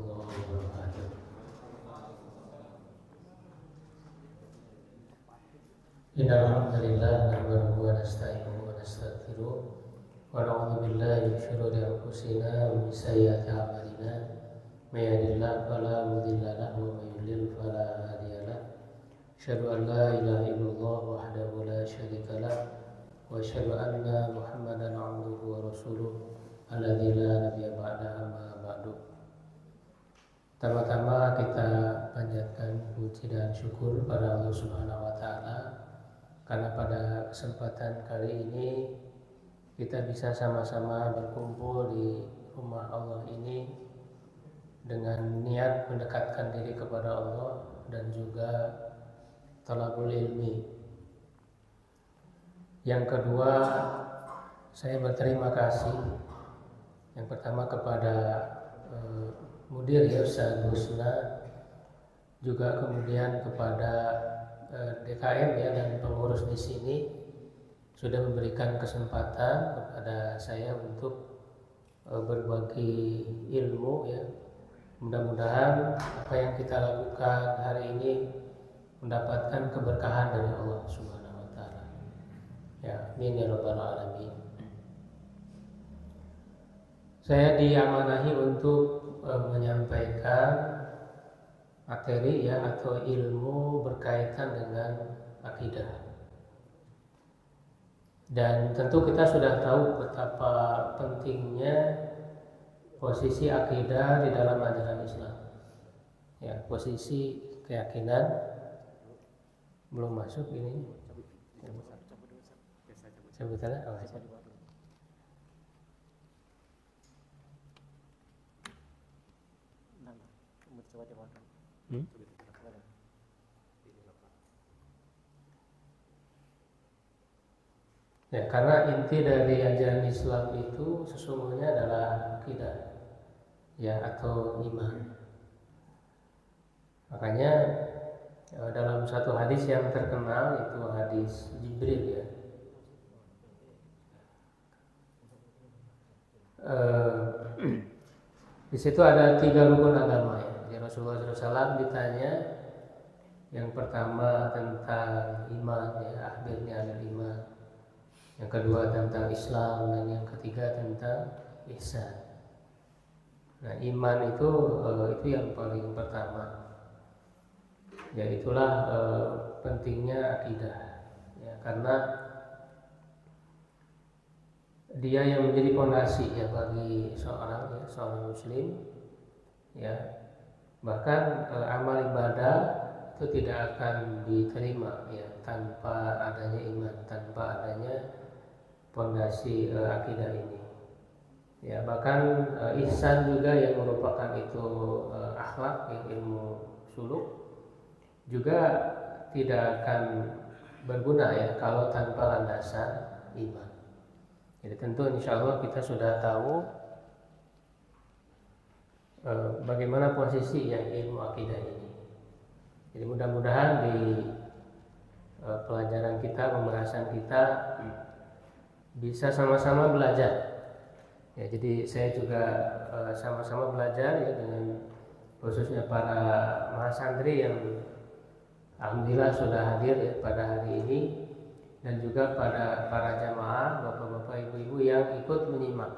warahmatullahi wabarakatuh. Innal hamdalillah nahmaduhu wa nasta'inuhu wa nastaghfiruh wa na'udzu billahi min shururi anfusina wa min sayyiati a'malina. May yahdihillahu fala mudilla lahu wa may yudlil fala hadiya lahu. Asyhadu an la ilaha illallah wahdahu la syarika lahu wa asyhadu anna Muhammadan 'abduhu wa rasuluh alladzi la nabiyya ba'dahu amma ba'du. Pertama-tama kita panjatkan puji dan syukur pada Allah Subhanahu wa taala karena pada kesempatan kali ini kita bisa sama-sama berkumpul di rumah Allah ini dengan niat mendekatkan diri kepada Allah dan juga talabul ilmi. Yang kedua, saya berterima kasih yang pertama kepada Mudir ya Ustaz Husna, juga kemudian kepada DKM ya dan pengurus di sini sudah memberikan kesempatan kepada saya untuk berbagi ilmu ya. Mudah-mudahan apa yang kita lakukan hari ini mendapatkan keberkahan dari Allah Subhanahu wa taala. Ya, amin ya rabbal alamin. Saya diamanahi untuk menyampaikan materi ya atau ilmu berkaitan dengan akidah. Dan tentu kita sudah tahu betapa pentingnya posisi akidah di dalam ajaran Islam. Ya, posisi keyakinan belum masuk ini. Sebentar. Ya, karena inti dari ajaran Islam itu sesungguhnya adalah akidah ya atau iman. Makanya dalam satu hadis yang terkenal itu hadis Jibril ya. Di situ ada 3 rukun agama ya. Jadi Rasulullah SAW ditanya yang pertama tentang iman ya, akhirnya ada iman. Yang kedua tentang Islam dan yang ketiga tentang ihsan. Nah, iman itu yang paling pertama. Ya itulah pentingnya akidah. Ya, karena dia yang menjadi fondasi ya bagi seorang muslim ya. Bahkan amal ibadah itu tidak akan diterima ya tanpa adanya iman, tanpa adanya fondasi akidah ini. Ya, bahkan ihsan juga yang merupakan itu akhlak ya, ilmu suluk juga tidak akan berguna ya kalau tanpa landasan iman. Jadi tentu insya Allah kita sudah tahu bagaimana posisi yang ilmu akidah ini. Jadi mudah-mudahan di pelajaran kita, pembahasan kita bisa sama-sama belajar. Ya, jadi saya juga sama-sama belajar ya dengan khususnya para mahasantri yang alhamdulillah sudah hadir ya pada hari ini, dan juga pada para jamaah, bapak-bapak, ibu-ibu yang ikut menyimak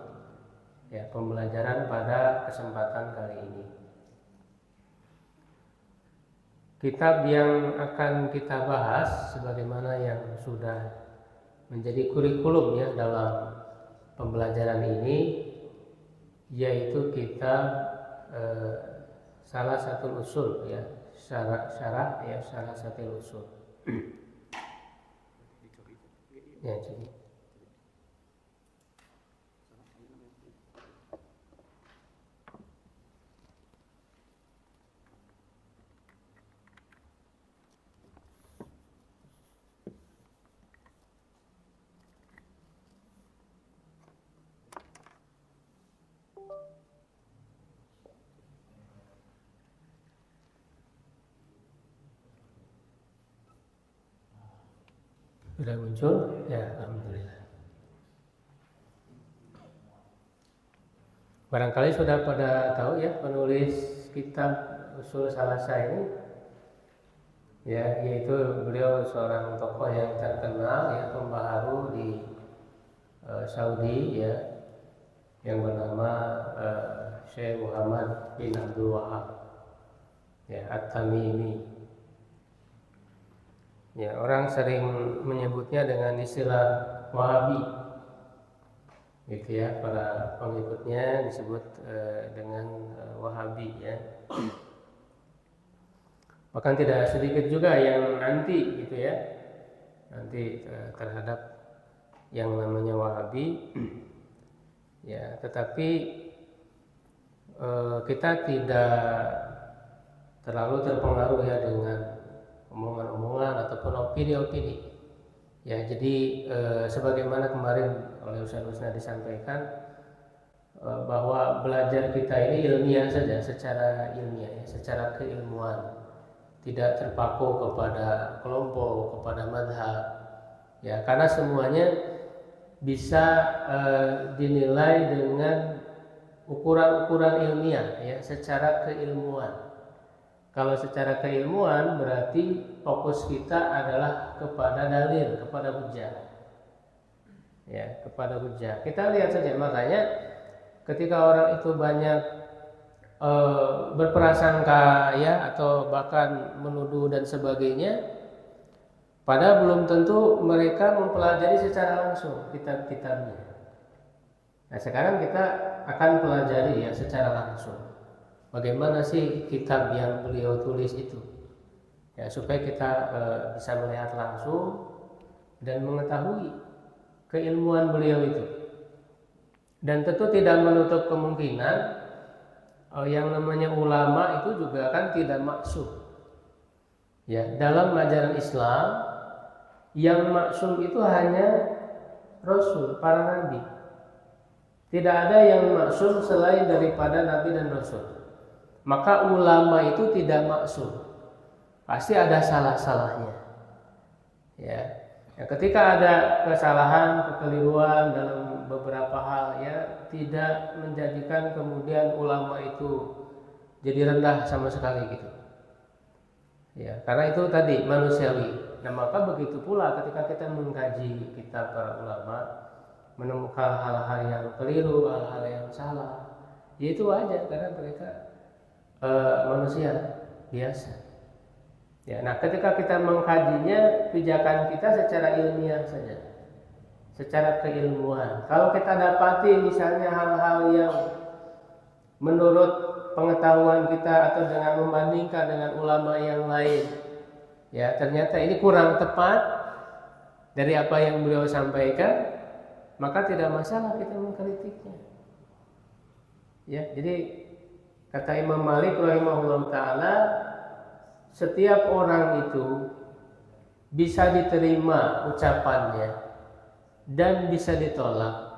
ya pembelajaran pada kesempatan kali ini. Kitab yang akan kita bahas sebagaimana yang sudah menjadi kurikulum ya dalam pembelajaran ini, yaitu kitab salah satu usul ya, syarah ya salah satu usul. Ya, jadi sudah muncul ya, alhamdulillah. Barangkali sudah pada tahu ya penulis kitab Ushul Thalattsah ini, ya, yaitu beliau seorang tokoh yang terkenal ya, pembaharu di Saudi ya, yang bernama Syekh Muhammad bin Abdul Wahab ya, At-Tamimi. Ya, orang sering menyebutnya dengan istilah Wahabi, gitu ya, para pengikutnya disebut dengan Wahabi ya. Bahkan tidak sedikit juga yang anti, gitu ya, anti terhadap yang namanya Wahabi. Ya, tetapi kita tidak terlalu terpengaruh ya dengan omongan-omongan ataupun opini-opini. Ya, jadi sebagaimana kemarin oleh Ustaz Husna disampaikan bahwa belajar kita ini ilmiah saja, secara ilmiah ya, secara keilmuan, tidak terpaku kepada kelompok, kepada madhab. Ya, karena semuanya bisa dinilai dengan ukuran-ukuran ilmiah ya, secara keilmuan. Kalau secara keilmuan berarti fokus kita adalah kepada dalil, kepada hujah. Ya, kepada hujah. Kita lihat saja, makanya ketika orang itu banyak berprasangka ya, atau bahkan menuduh dan sebagainya, padahal belum tentu mereka mempelajari secara langsung kitab-kitabnya. Nah, sekarang kita akan pelajari ya secara langsung. Bagaimana sih kitab yang beliau tulis itu? Ya, supaya kita bisa melihat langsung dan mengetahui keilmuan beliau itu. Dan tentu tidak menutup kemungkinan yang namanya ulama itu juga kan tidak maksum. Ya, dalam ajaran Islam yang maksum itu hanya Rasul, para nabi. Tidak ada yang maksum selain daripada nabi dan Rasul. Maka ulama itu tidak maksum, pasti ada salah-salahnya. Ya, ketika ada kesalahan, kekeliruan dalam beberapa hal, ya, tidak menjadikan kemudian ulama itu jadi rendah sama sekali gitu. Ya, karena itu tadi manusiawi. Nah, maka begitu pula ketika kita mengkaji kitab para ulama, menemukan hal-hal yang keliru, hal-hal yang salah, ya itu wajar karena mereka manusia biasa. Ya, nah ketika kita mengkajinya, pijakan kita secara ilmiah saja, secara keilmuan. Kalau kita dapati misalnya hal-hal yang menurut pengetahuan kita atau dengan membandingkan dengan ulama yang lain, ya ternyata ini kurang tepat dari apa yang beliau sampaikan, maka tidak masalah kita mengkritiknya. Ya, jadi kata Imam Malik rahimahullah ta'ala, setiap orang itu bisa diterima ucapannya dan bisa ditolak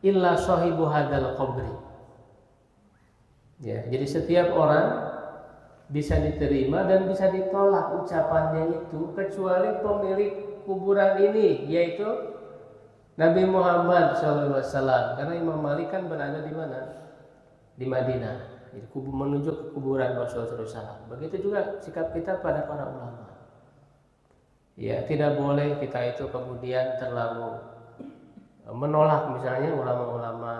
illa sahibu hadal qabri. Ya, jadi setiap orang bisa diterima dan bisa ditolak ucapannya itu kecuali pemilik kuburan ini, yaitu Nabi Muhammad SAW. Karena Imam Malik kan berada di mana? Di Madinah. Jadi menuju ke kuburan Rasulullah SAW. Begitu juga sikap kita pada para ulama. Ya, tidak boleh kita itu kemudian terlalu menolak misalnya ulama-ulama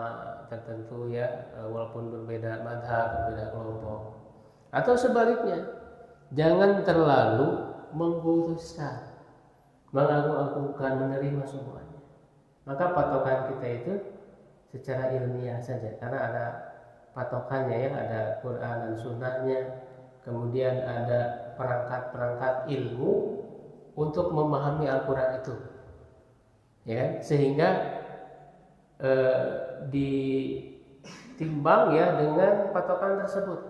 tertentu ya, walaupun berbeda madhab, berbeda kelompok. Atau sebaliknya, jangan terlalu mengkultuskan, mengagung-agungkan, menerima semuanya. Maka patokan kita itu secara ilmiah saja, karena ada patokannya ya, ada Quran dan Sunnahnya, kemudian ada perangkat-perangkat ilmu untuk memahami Al-Quran itu, ya, sehingga ditimbang ya dengan patokan tersebut,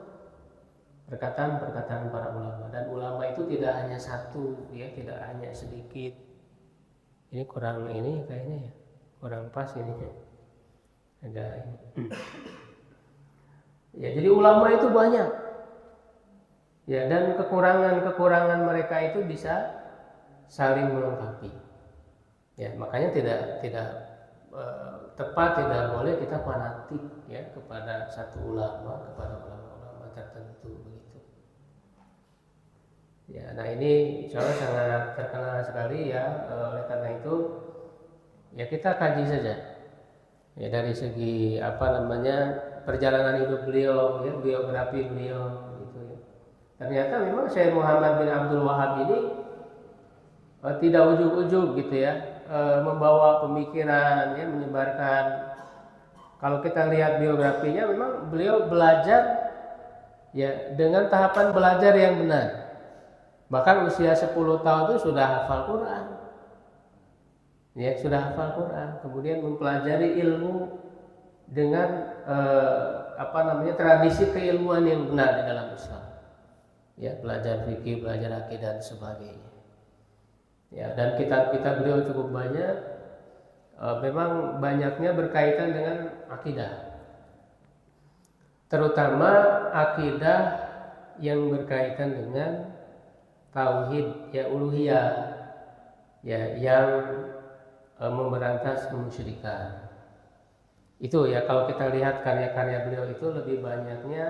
perkataan-perkataan para ulama. Dan ulama itu tidak hanya satu, ya, tidak hanya sedikit. Ini kurang ini kayaknya ya, kurang pas ini ya. Ada ini. Ya, jadi ulama itu banyak. Ya, dan kekurangan-kekurangan mereka itu bisa saling melengkapi. Ya, makanya tepat, tidak boleh kita fanatik ya kepada satu ulama, kepada ulama-ulama tertentu begitu. Ya, nah ini insya Allah sangat terkenal sekali ya. Oleh karena itu ya kita kaji saja ya dari segi perjalanan hidup beliau, ya, biografi beliau gitu ya. Ternyata memang Syekh Muhammad bin Abdul Wahab ini tidak ujug-ujug gitu ya, membawa pemikiran ya, menyebarkan. Kalau kita lihat biografinya memang beliau belajar ya dengan tahapan belajar yang benar. Bahkan usia 10 tahun itu sudah hafal Quran. Ya, sudah hafal Quran, kemudian mempelajari ilmu dengan tradisi keilmuan yang benar di dalam Islam. Ya, belajar fikih, belajar akidah dan sebagainya. Ya, dan kitab-kitab beliau cukup banyak. Memang banyaknya berkaitan dengan akidah. Terutama akidah yang berkaitan dengan tauhid ya uluhiyah ya yang memberantas kemusyrikan. Itu ya kalau kita lihat karya-karya beliau itu lebih banyaknya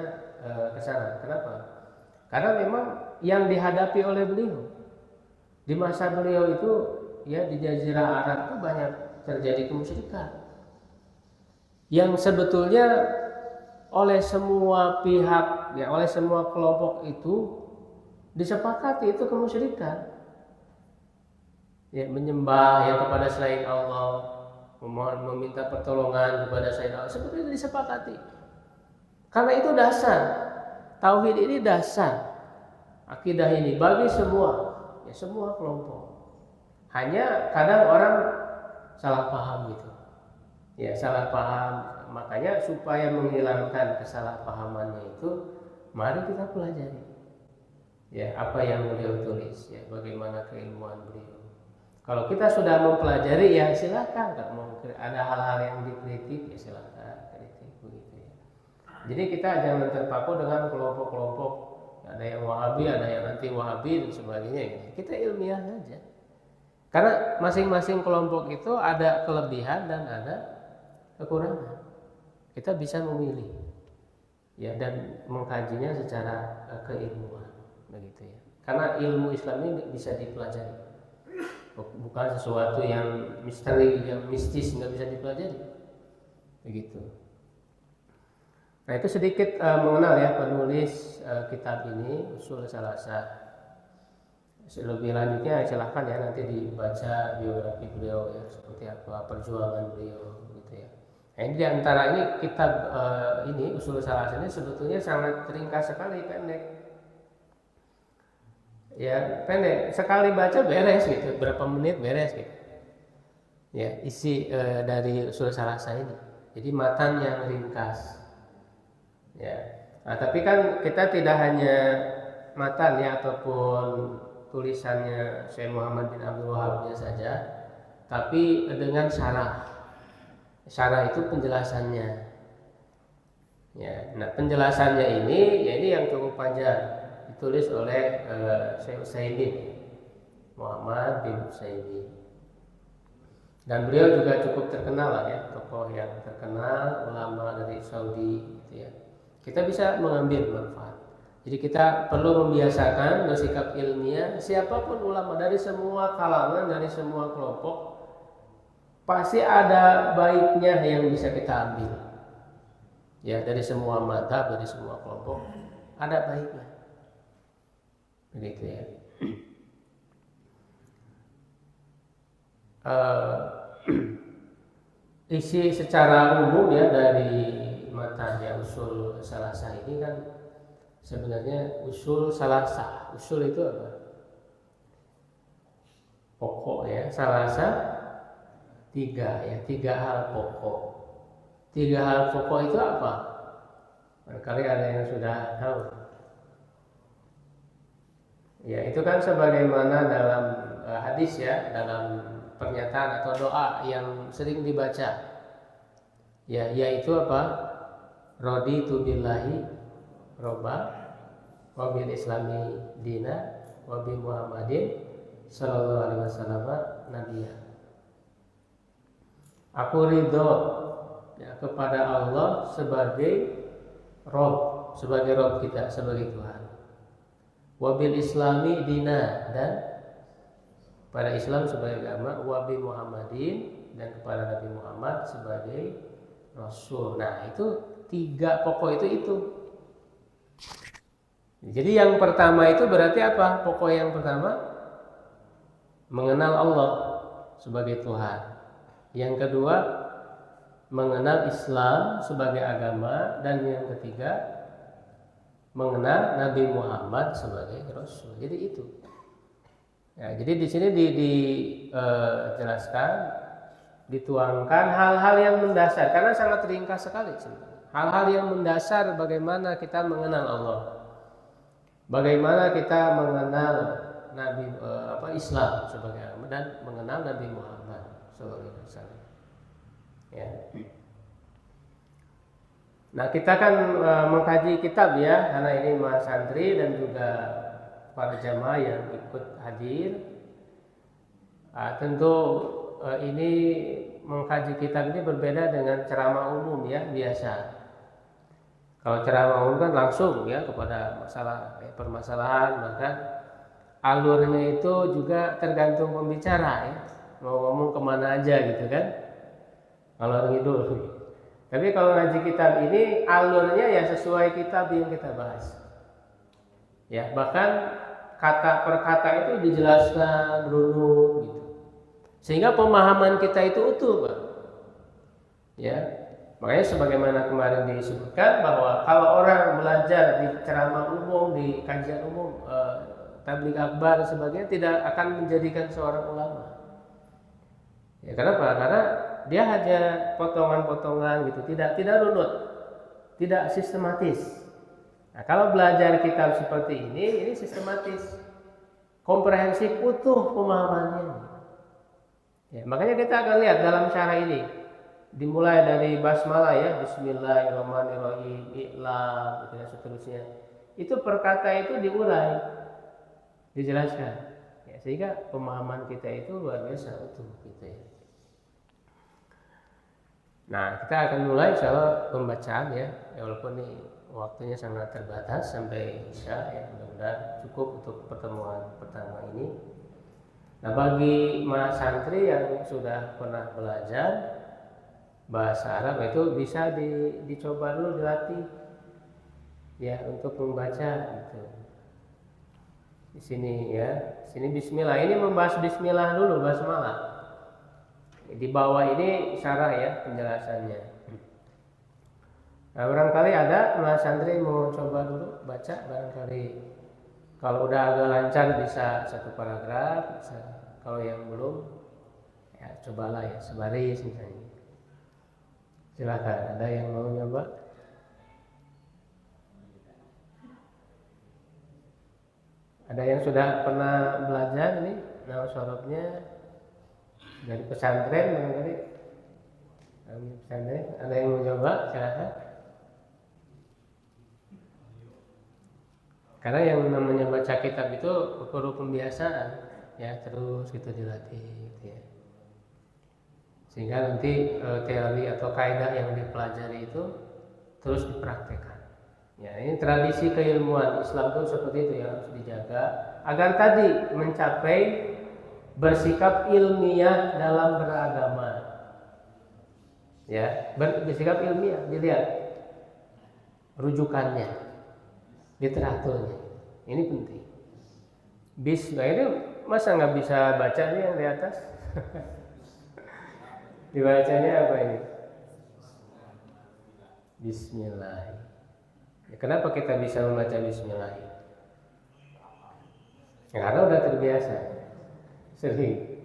ke sana. Kenapa? Karena memang yang dihadapi oleh beliau di masa beliau itu ya di Jazirah Arab itu banyak terjadi kemusyrikan. Yang sebetulnya oleh semua pihak ya oleh semua kelompok itu disepakati itu kemusyrikan. Ya, menyembah ya kepada selain Allah, meminta pertolongan kepada selain Allah, sebetulnya disepakati. Karena itu dasar tauhid, ini dasar akidah ini bagi semua ya semua kelompok. Hanya kadang orang salah paham gitu. Ya, salah paham. Makanya supaya menghilangkan kesalahpahamannya itu mari kita pelajari. Ya, apa yang beliau tulis ya, bagaimana keilmuan beliau. Kalau kita sudah mempelajari ya silakan, kalau mau ada hal-hal yang dikritik ya silakan kritik begitu ya. Jadi kita jangan terpaku dengan kelompok-kelompok, ada yang Wahabi, ada yang anti Wahabi dan sebagainya. Kita ilmiah saja. Karena masing-masing kelompok itu ada kelebihan dan ada kekurangan. Kita bisa memilih ya dan mengkajinya secara keilmuan begitu ya. Karena ilmu Islam ini bisa dipelajari. Bukan sesuatu yang misteri, yang mistis, nggak bisa dipelajari begitu. Nah itu sedikit mengenal ya penulis kitab ini Ushul Salasah. Lebih lanjutnya silahkan ya nanti dibaca biografi beliau ya seperti apa perjuangan beliau gitu ya. Nah ini diantara ini kitab ini Ushul Salasah ini sebetulnya sangat ringkas sekali, pendek. Ya pendek, sekali baca beres gitu, berapa menit beres gitu. Ya isi dari Ushul Salasah ini. Jadi matan yang ringkas. Ya, nah, tapi kan kita tidak hanya matan ya ataupun tulisannya Syekh Muhammad bin Abdul Wahab saja, tapi dengan syarah. Syarah itu penjelasannya. Ya, nah penjelasannya ini, ya ini yang cukup panjang. Ditulis oleh Syekh Utsaimin, Muhammad bin Utsaimin. Dan beliau juga cukup terkenal lah ya, tokoh yang terkenal, ulama dari Saudi gitu ya. Kita bisa mengambil manfaat. Jadi kita perlu membiasakan bersikap ilmiah. Siapapun ulama dari semua kalangan, dari semua kelompok, pasti ada baiknya yang bisa kita ambil. Ya dari semua mazhab, dari semua kelompok ada baiknya. Begitu ya. Isi secara umum ya dari matanya Ushul Salasah ini kan sebenarnya Ushul Salasah. Ushul itu apa? Pokok ya. Salasah tiga ya, tiga hal pokok. Tiga hal pokok itu apa? Barangkali ada yang sudah tahu. Ya itu kan sebagaimana dalam hadis ya, dalam pernyataan atau doa yang sering dibaca. Ya, yaitu apa? Raditu billahi robba wa bil islami dina wa bi Muhammadin sallallahu alaihi wasallam nabiyya. Aku ridho ya, kepada Allah sebagai Rob, sebagai Rob kita, sebagai Tuhan. Wabil Islami dina, dan pada Islam sebagai agama, wabi Muhammadin, dan kepada Nabi Muhammad sebagai Rasul. Nah itu 3 pokok itu. Jadi yang pertama itu berarti apa? Pokok yang pertama mengenal Allah sebagai Tuhan. Yang kedua mengenal Islam sebagai agama, dan yang ketiga mengenal Nabi Muhammad sebagai Rasul. Jadi itu. Ya, jadi di sini dijelaskan, dituangkan hal-hal yang mendasar, karena sangat ringkas sekali sebenarnya. Hal-hal yang mendasar bagaimana kita mengenal Allah, bagaimana kita mengenal Nabi Islam sebagai agama, dan mengenal Nabi Muhammad sebagai Rasul. Ya. Nah kita kan mengkaji kitab ya, karena ini mas santri dan juga para jamaah yang ikut hadir. Tentu ini mengkaji kitab ini berbeda dengan ceramah umum ya, biasa. Kalau ceramah umum kan langsung ya kepada masalah permasalahan, maka alurnya itu juga tergantung pembicara ya, mau ngomong kemana aja gitu kan, ngalor ngidul. Tapi kalau ngaji kitab ini alurnya ya sesuai kitab yang kita bahas. Ya, bahkan kata per kata itu dijelaskan runut gitu. Sehingga pemahaman kita itu utuh, Pak. Ya. Makanya sebagaimana kemarin disebutkan bahwa kalau orang belajar di ceramah umum, di kajian umum, tabligh akbar dan sebagainya, tidak akan menjadikan seorang ulama. Ya, kenapa? Karena dia hanya potongan-potongan gitu, tidak runut, tidak sistematis. Nah, kalau belajar kitab seperti ini sistematis, komprehensif, utuh pemahamannya. Ya, makanya kita akan lihat dalam syarah ini, dimulai dari basmalah ya, Bismillahirrahmanirrahim, I'lam, gitu, dan seterusnya. Itu perkata itu diurai, dijelaskan, ya, sehingga pemahaman kita itu luar biasa utuh gitu ya. Nah, kita akan mulai insyaallah pembacaan ya, walaupun ini waktunya sangat terbatas sampai Isya ya, mudah-mudahan cukup untuk pertemuan pertama ini. Nah, bagi mas santri yang sudah pernah belajar bahasa Arab itu bisa dicoba dulu, dilatih ya untuk membaca gitu. Di sini ya, sini Bismillah, ini membahas Bismillah dulu, basmalah. Di bawah ini syarah ya penjelasannya. Nah, barangkali ada mas santri mau coba dulu baca, barangkali kalau udah agak lancar bisa 1 paragraf, bisa. Kalau yang belum ya cobalah ya sebaris misalnya. Silakan, ada yang mau nyoba? Ada yang sudah pernah belajar ini nama sorobnya dari pesantren barangkali? Pesantren, ada yang mau coba? Silakan. Karena yang namanya baca kitab itu perlu pembiasaan ya, terus gitu dilatih gitu ya. Sehingga nanti teori atau kaidah yang dipelajari itu terus dipraktekkan. Ya, ini tradisi keilmuan Islam itu seperti itu yang harus dijaga agar tadi mencapai bersikap ilmiah dalam beragama. Ya, bersikap ilmiah, dilihat rujukannya, literaturnya. Ini penting. Bismillah itu masa nggak bisa baca nih yang di atas? Dibacanya apa ini? Bismillah. Ya, kenapa kita bisa membaca Bismillah? Ya, karena udah terbiasa, sering.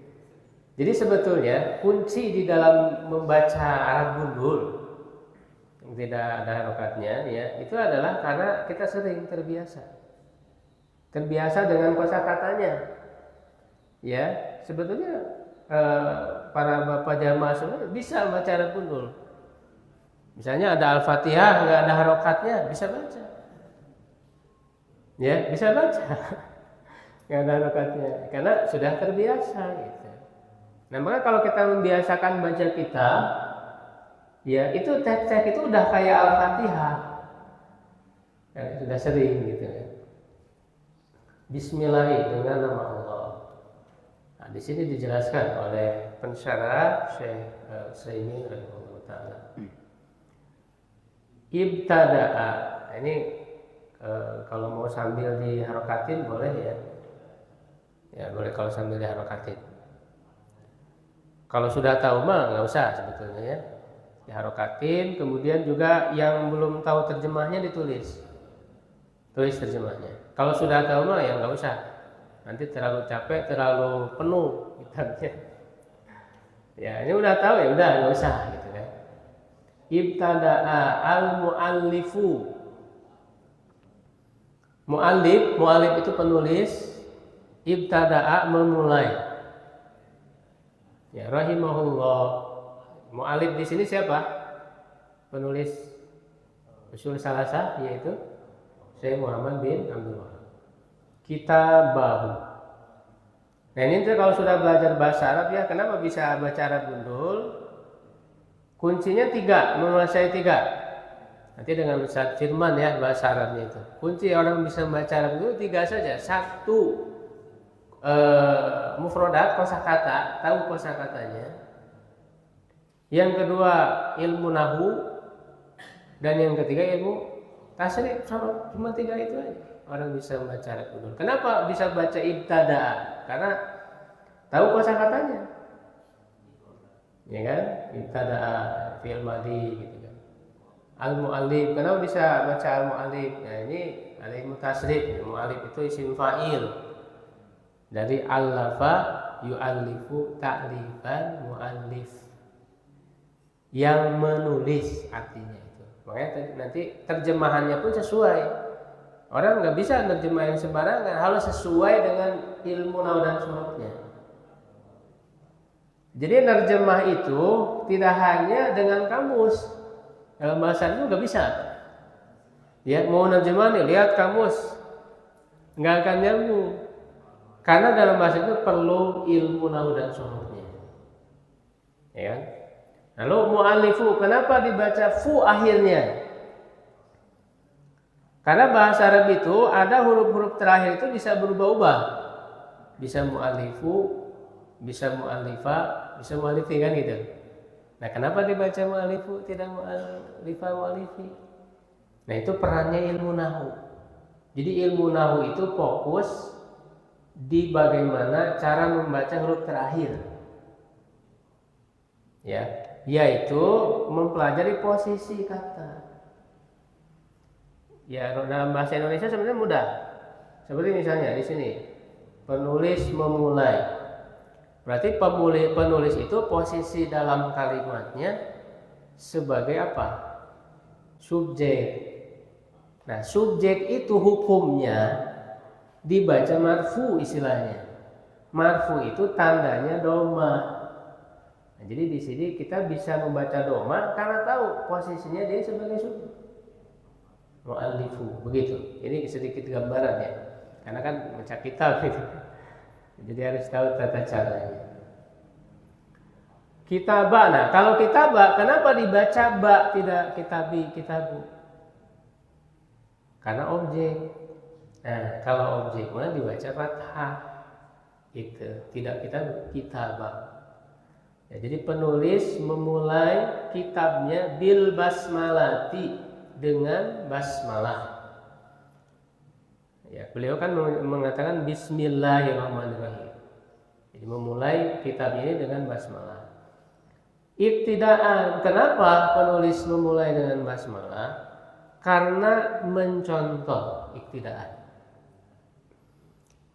Jadi sebetulnya kunci di dalam membaca Arab gundul yang tidak ada harokatnya, ya, itu adalah karena kita sering terbiasa dengan kosakatanya. Ya, sebetulnya para bapak jamaah semua bisa baca Arab gundul. Misalnya ada Al-Fatihah nggak ada harokatnya, bisa baca. Ya, bisa baca. Nggak ada harokatnya, karena sudah terbiasa gitu. Nah, maka kalau kita membiasakan baca kitab, ya itu teks-teks itu udah kayak Al-Fatihah. Ya, sudah sering gitu ya. Bismillah dengan nama Allah. Nah, di sini dijelaskan oleh pensyarah Syekh Utsaimin rahimahullah taala. Ibtada'a. Nah, ini kalau mau sambil diharokatin boleh ya. Ya boleh kalau sambil diharokatin. Kalau sudah tahu mah nggak usah sebetulnya ya. Diharokatin, kemudian juga yang belum tahu terjemahnya ditulis. Tulis terjemahnya. Kalau sudah tahu mah ya nggak usah. Nanti terlalu capek, terlalu penuh kitabnya. Ya ini udah tahu ya udah nggak usah gitu kan. Ibtada'a al-mu'allifu. Mu'allif itu penulis. Ibtada'a memulai. Ya rahimahullah. Mu'allif di sini siapa? Penulis usul salasah yaitu Syekh Muhammad bin Abdul Wahab. Kitabahu. Nah ini kalau sudah belajar bahasa Arab ya, kenapa bisa baca Arab gundul? Kuncinya 3, menguasai 3. Nanti dengan Ustaz Firman ya bahasa Arabnya itu. Kunci orang bisa membaca Arab itu 3 saja. 1, mufrodat kosakata, tahu kosakatanya. Yang kedua ilmu nahu, dan yang ketiga ilmu tasrif. Cuma 3 itu aja orang bisa membaca Arab gundul. Kenapa bisa baca ibtada'a? Karena tahu kosakatanya. Ya kan? Ibtada'a fi'il madhi gitu kan. Al-mu'allif, kenapa bisa baca al-mu'allif? Nah ini al-ilmu tasrif. Mu'allif itu isim fa'il dari allafa yu'allifu ta'lifan mu'allif, yang menulis artinya itu. Makanya nanti terjemahannya pun sesuai. Orang nggak bisa nerjemahin sembarangan, harus sesuai dengan ilmu nahwu dan shorofnya. Jadi nerjemah itu tidak hanya dengan kamus. Dalam bahasa itu nggak bisa. Ya mau nerjemah nih, lihat kamus, nggak akan nyambung. Karena dalam bahasa itu perlu ilmu nahwu dan shorofnya. Ya kan? Lalu mu'allifu, kenapa dibaca fu akhirnya? Karena bahasa Arab itu ada huruf-huruf terakhir itu bisa berubah-ubah. Bisa mu'allifu, bisa mu'allifah, bisa mu'allifi kan gitu. Nah kenapa dibaca mu'allifu tidak mu'allifah mu'allifi? Nah itu perannya ilmu nahwu. Jadi ilmu nahwu itu fokus di bagaimana cara membaca huruf terakhir. Ya, yaitu mempelajari posisi kata. Ya, dalam bahasa Indonesia sebenarnya mudah. Seperti misalnya di sini, penulis memulai. Berarti penulis itu posisi dalam kalimatnya sebagai apa? Subjek. Nah, subjek itu hukumnya dibaca marfu istilahnya. Marfu itu tandanya doma. Nah, jadi di sini kita bisa membaca doma karena tahu posisinya dia sebagai subjek. Mu'allifu, begitu. Ini sedikit gambaran ya. Karena kan baca kitab gitu. Jadi harus tahu tata caranya. Kitabah. Nah, kalau kitabah, kenapa dibaca ba tidak kitabu? Karena objek. Nah, kalau objek mana dibaca fathah. Itu tidak kitabah. Ya, jadi penulis memulai kitabnya bil basmalati, dengan basmalah. Ya, beliau kan mengatakan bismillahirrahmanirrahim. Jadi memulai kitab ini dengan basmalah. Ibtidaan. Kenapa penulis memulai dengan basmalah? Karena mencontoh ibtidaan.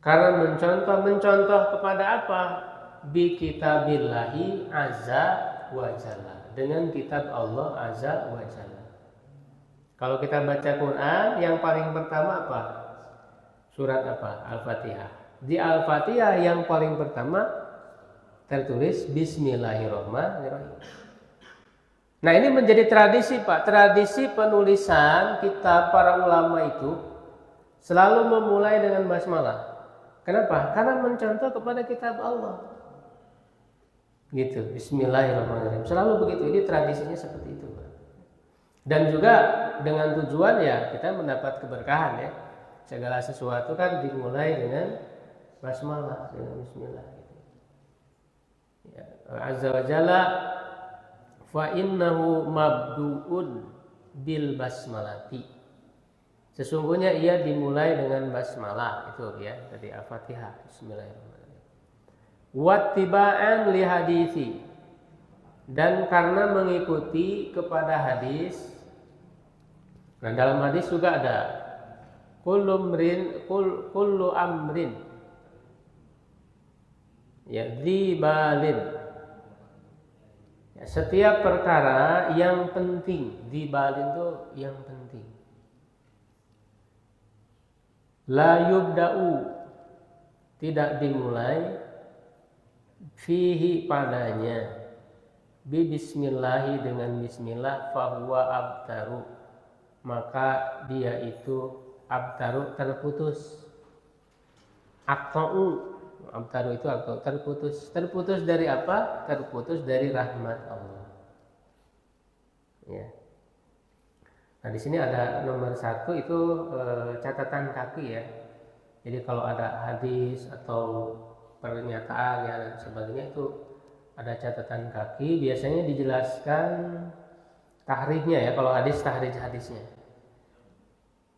Karena mencontoh kepada apa? Bi kitabillahi azza wa jalla. Dengan kitab Allah azza wa jalla. Kalau kita baca Quran, yang paling pertama apa? Surat apa? Al-Fatihah. Di Al-Fatihah yang paling pertama tertulis Bismillahirrahmanirrahim. Nah ini menjadi tradisi Pak. Tradisi penulisan kitab para ulama itu selalu memulai dengan basmalah. Kenapa? Karena mencontoh kepada kitab Allah. Gitu, Bismillahirrahmanirrahim. Selalu begitu, ini tradisinya seperti itu, Pak. Dan juga dengan tujuan ya kita mendapat keberkahan ya. Segala sesuatu kan dimulai dengan basmalah, dengan bismillah gitu. Ya, Azza wa Jalla fa innahu mabdu'un bil basmalati. Sesungguhnya ia dimulai dengan basmalah itu ya, dari Al-Fatihah, Bismillahirrahmanirrahim. Wattiba'an li hadisi, dan karena mengikuti kepada hadis. Nah, dalam hadis juga ada kullu amrin ya dzibalin, ya, setiap perkara yang penting. Dzibalin itu yang penting. La yubda'u, tidak dimulai, fihi padanya, bi bismillahi, dengan bismillah, fahuwa abtaru, maka dia itu abtaru, terputus. Aqta'u, abtaru itu aqta'u, terputus. Terputus dari apa? Terputus dari rahmat Allah. Ya. Nah, di sini ada nomor 1 itu catatan kaki ya. Jadi kalau ada hadis atau pernyataan ya dan sebagainya itu ada catatan kaki, biasanya dijelaskan tahriknya ya. Kalau hadis, tahrij hadisnya.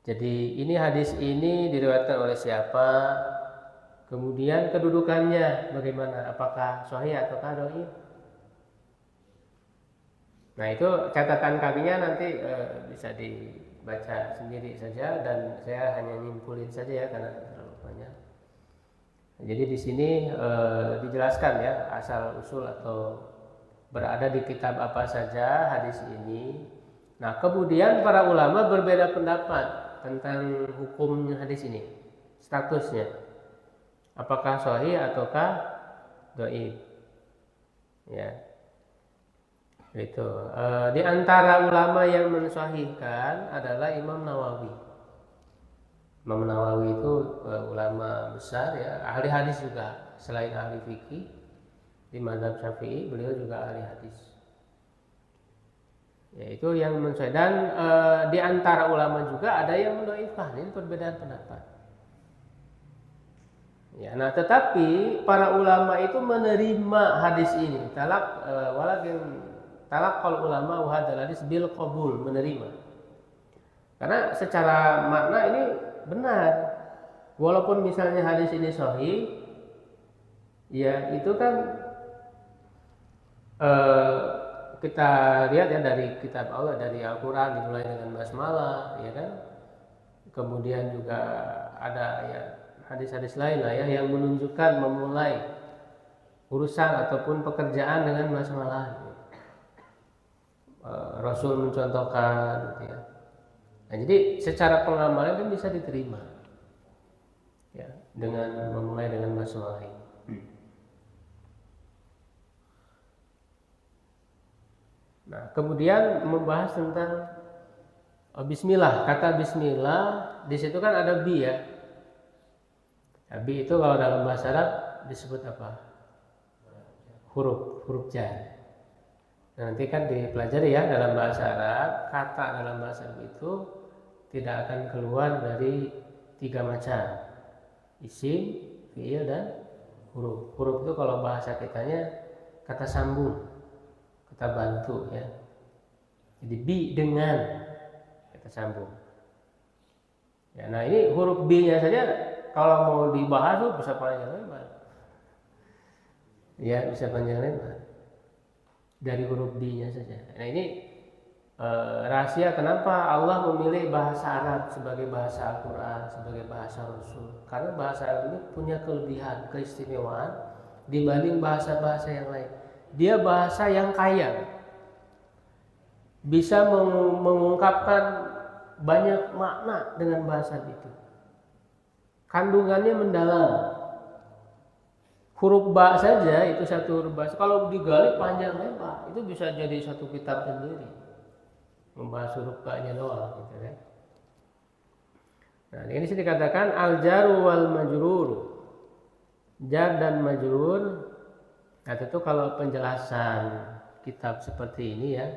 Jadi ini hadis ini diriwayatkan oleh siapa, kemudian kedudukannya bagaimana, apakah sahih ataukah dhaif. Nah, itu catatan kakinya nanti bisa dibaca sendiri saja, dan saya hanya nyimpulin saja ya karena terlalu banyak. Jadi di sini dijelaskan ya asal usul atau berada di kitab apa saja hadis ini. Nah, kemudian para ulama berbeda pendapat tentang hukumnya hadis ini, statusnya, apakah sahih ataukah dhaif. Ya, itu. Di antara ulama yang mensahihkan adalah Imam Nawawi. Imam Nawawi itu ulama besar ya, ahli hadis juga, selain ahli fikih di mazhab Syafi'i, beliau juga ahli hadis. Ya, itu yang mensahihkan. Dan di antara ulama juga ada yang mendhaifkan, ini perbedaan pendapat. Ya, nah tetapi para ulama itu menerima hadis ini, talaqal ulama wa hadzal hadis bil qabul, menerima. Karena secara makna ini benar. Walaupun misalnya hadis ini sahih, ya itu kan kita lihat ya dari kitab Allah, dari Al-Qur'an, dimulai dengan basmalah, ya kan? Kemudian juga ada ya hadis-hadis lain lah ya yang menunjukkan memulai urusan ataupun pekerjaan dengan basmalah. Rasul mencontohkan gitu ya. Nah, jadi secara pengamalan kan bisa diterima ya dengan memulai dengan basmalah ini. Nah, kemudian membahas tentang bismillah. Kata bismillah di situ kan ada bi ya. Bi itu kalau dalam bahasa Arab disebut apa? Huruf jar. Nanti kan dipelajari ya dalam bahasa Arab, kata dalam bahasa Arab itu tidak akan keluar dari 3 macam, isim, fiil, dan huruf. Huruf itu kalau bahasa kitanya kata sambung, kata bantu ya. Jadi bi dengan kata sambung. Ya, nah ini huruf B-nya saja kalau mau dibahas tuh bisa panjang lebar. Ya, bisa panjang lebar. Dari huruf B-nya saja. Nah ini rahasia kenapa Allah memilih bahasa Arab sebagai bahasa Al-Quran, sebagai bahasa Rasul. Karena bahasa Arab ini punya kelebihan, keistimewaan dibanding bahasa-bahasa yang lain. Dia bahasa yang kaya, bisa mengungkapkan banyak makna dengan bahasa itu. Kandungannya mendalam. Huruf ba saja itu satu huruf ba, kalau digali panjang lebar itu bisa jadi satu kitab sendiri membahas huruf ba-nya doang gitu kan. Nah, ini sih dikatakan al jaru wal majrur. Jar dan majrur Nah, tentu kalau penjelasan kitab seperti ini ya,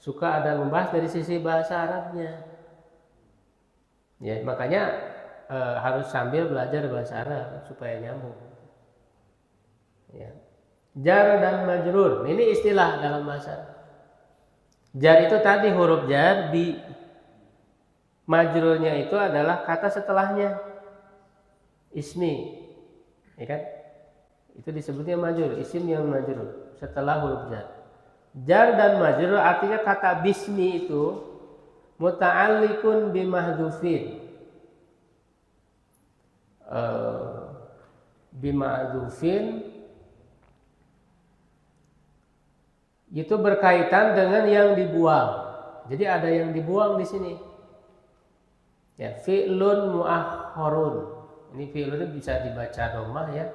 suka ada membahas dari sisi bahasa Arabnya. Ya, makanya harus sambil belajar bahasa Arab supaya nyambung. Ya. Jar dan majrur, ini istilah dalam bahasa. Jar itu tadi huruf jar, bi. Majrurnya itu adalah kata setelahnya, ismi, ya kan? Itu disebutnya majrur, isim yang majrur setelah huruf jar. Jar dan majrur artinya kata bismi itu muta'alliqun bimahdhufin. Bimahdhufin itu berkaitan dengan yang dibuang. Jadi ada yang dibuang di sini. Ya, fi'lun mu'akhkharun. Ini fi'lun ini bisa dibaca dhammah ya.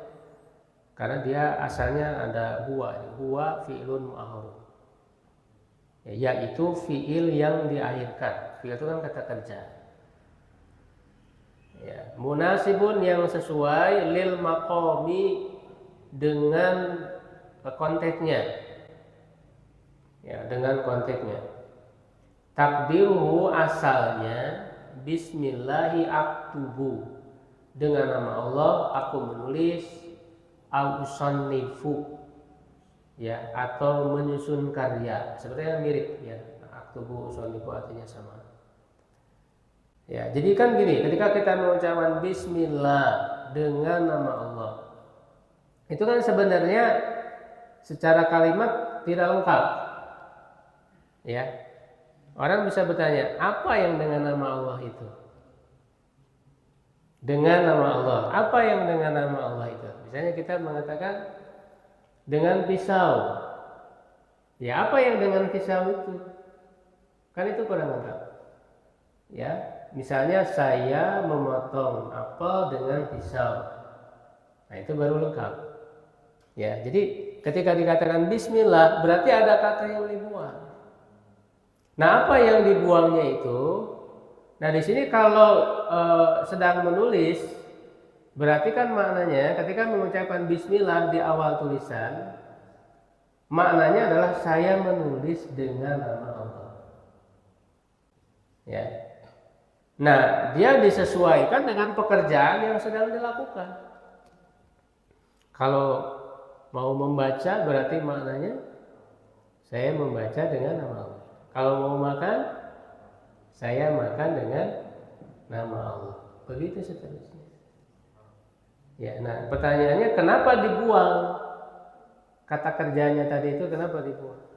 Karena dia asalnya ada huwa. Huwa fi'lun mu'akhkharun. Ya, yaitu fi'il yang diakhirkan. Fi'il itu kan kata kerja. Ya, munasibun yang sesuai lil maqami dengan konteksnya. Ya, dengan konteksnya. Takdiruhu asalnya bismillahi aktubu. Dengan nama Allah aku menulis, au usannifu, ya, atau menyusun karya. Sebenarnya mirip ya. Aktubu usannifu artinya sama. Ya, jadi kan gini, ketika kita mengucapkan bismillah dengan nama Allah, itu kan sebenarnya secara kalimat tidak lengkap. Ya, orang bisa bertanya, apa yang dengan nama Allah itu? Dengan nama Allah, apa yang dengan nama Allah itu? Misalnya kita mengatakan dengan pisau. Ya, apa yang dengan pisau itu? Kan itu kurang lengkap. Ya, misalnya saya memotong apel dengan pisau. Nah, itu baru lengkap. Ya, jadi ketika dikatakan bismillah berarti ada kata yang dibuang. Nah, apa yang dibuangnya itu? Nah, di sini kalau sedang menulis, berarti kan maknanya ketika mengucapkan bismillah di awal tulisan, maknanya adalah saya menulis dengan nama Allah. Ya. Nah, dia disesuaikan dengan pekerjaan yang sedang dilakukan. Kalau mau membaca berarti maknanya saya membaca dengan nama Allah. Kalau mau makan, saya makan dengan nama Allah. Begitu seterusnya. Ya, nah pertanyaannya kenapa dibuang? Kata kerjanya tadi itu kenapa dibuang?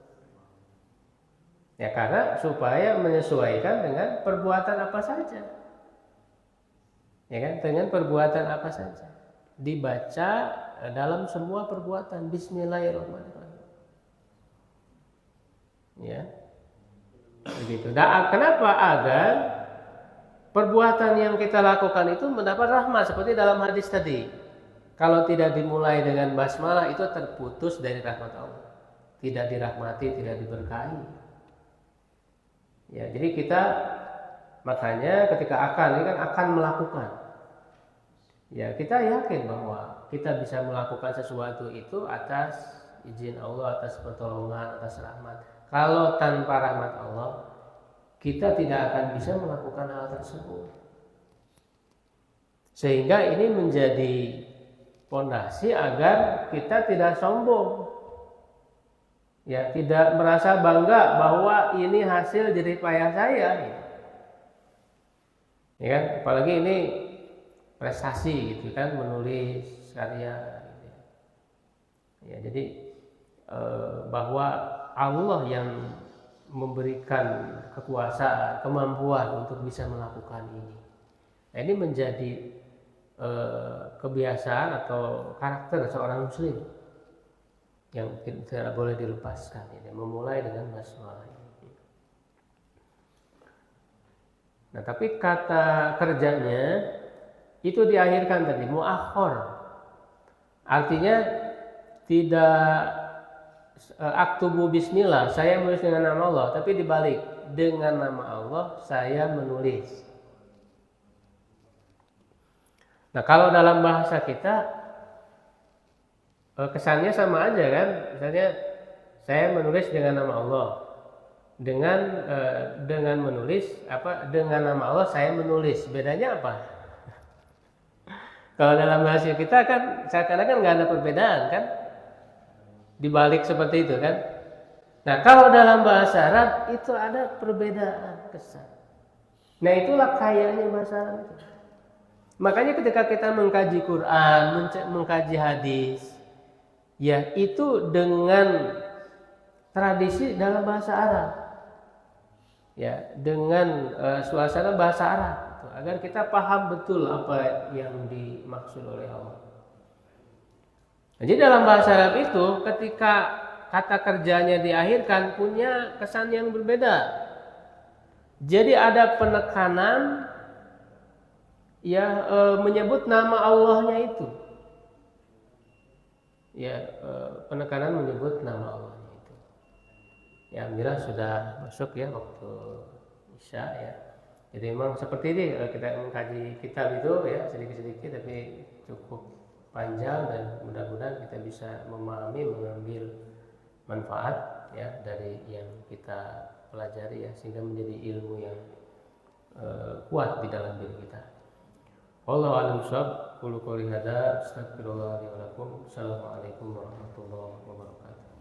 Ya karena supaya menyesuaikan dengan perbuatan apa saja. Ya kan? Dengan perbuatan apa saja. Dibaca dalam semua perbuatan. Bismillahirrahmanirrahim. Ya. Begitu. Nah, kenapa? Agar perbuatan yang kita lakukan itu mendapat rahmat seperti dalam hadis tadi. Kalau tidak dimulai dengan basmalah itu terputus dari rahmat Allah. Tidak dirahmati, tidak diberkahi. Ya, jadi kita makanya ketika ini kan akan melakukan. Ya, kita yakin bahwa kita bisa melakukan sesuatu itu atas izin Allah, atas pertolongan, atas rahmat. Kalau tanpa rahmat Allah, kita tidak akan bisa melakukan hal tersebut. Sehingga ini menjadi fondasi agar kita tidak sombong. Ya, tidak merasa bangga bahwa ini hasil jerih payah saya. Ya kan? Apalagi ini prestasi gitu kan, menulis karya. Gitu. Ya, jadi bahwa Allah yang memberikan kekuasaan, kemampuan untuk bisa melakukan ini. Nah, ini menjadi kebiasaan atau karakter seorang muslim yang tidak boleh dilepaskan. Ini memulai dengan basmalah. Nah, tapi kata kerjanya itu diakhirkan tadi muakhkhar. Artinya tidak aktubu bismillah, saya menulis dengan nama Allah, tapi dibalik, dengan nama Allah saya menulis. Nah, kalau dalam bahasa kita kesannya sama aja kan, misalnya saya menulis dengan nama Allah, dengan menulis dengan nama Allah saya menulis, bedanya apa? Kalau dalam bahasa kita kan seakan-akan nggak ada perbedaan kan, dibalik seperti itu kan. Nah kalau dalam bahasa Arab itu ada perbedaan kesan. Nah itulah kayanya bahasa Arab itu. Makanya ketika kita mengkaji Quran, mengkaji hadis, ya itu dengan tradisi dalam bahasa Arab, ya dengan suasana bahasa Arab, gitu, agar kita paham betul apa yang dimaksud oleh Allah. Jadi dalam bahasa Arab itu ketika kata kerjanya diakhirkan punya kesan yang berbeda. Jadi ada penekanan ya menyebut nama Allahnya itu. Ya penekanan menyebut nama Allahnya itu. Ya alhamdulillah sudah masuk ya waktu Isya ya. Jadi memang seperti ini kita mengkaji kitab itu ya sedikit-sedikit tapi cukup panjang dan mudah-mudahan kita bisa memahami, mengambil manfaat ya dari yang kita pelajari ya sehingga menjadi ilmu yang kuat di dalam diri kita. Wallahu a'lam bishawab. Qul qouli hadza astaghfirullah li wa lakum. Assalamualaikum warahmatullahi wabarakatuh.